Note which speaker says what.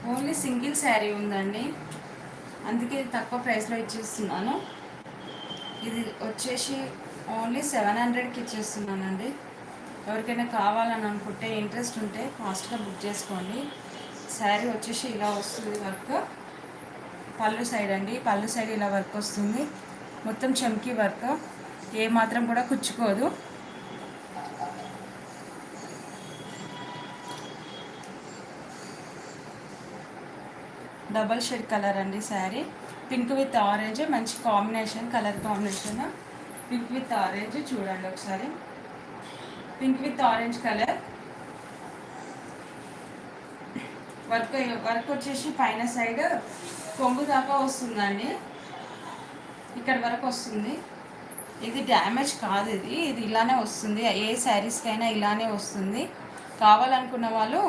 Speaker 1: Only single sari ఉందండి, అందుకే తక్కువ ప్రైస్లో ఇచ్చేస్తున్నాను. ఇది వచ్చేసి ఓన్లీ 700కి ఇచ్చేస్తున్నానండి. ఎవరికైనా కావాలని అనుకుంటే, ఇంట్రెస్ట్ ఉంటే ఫాస్ట్గా బుక్ చేసుకోండి. శారీ వచ్చేసి ఇలా వస్తుంది వర్క్. పళ్ళు సైడ్ అండి, పళ్ళు సైడ్ ఇలా వర్క్ వస్తుంది. మొత్తం చమ్కీ వర్క్, ఏ మాత్రం కూడా కుచ్చుకోదు. డబల్ షేడ్ కలర్ అండి శారీ. పింక్ విత్ ఆరెంజ్, మంచి combination, colour combination. Pink with orange చూడండి ఒకసారి. Pink with orange colour. Work వచ్చేసి పైన సైడ్ కొంగు దాకా వస్తుందండి, ఇక్కడ వరకు వస్తుంది. ఇది డ్యామేజ్ కాదు, ఇది ఇలానే వస్తుంది. ఏ శారీస్కైనా ఇలానే వస్తుంది. కావాలనుకున్న వాళ్ళు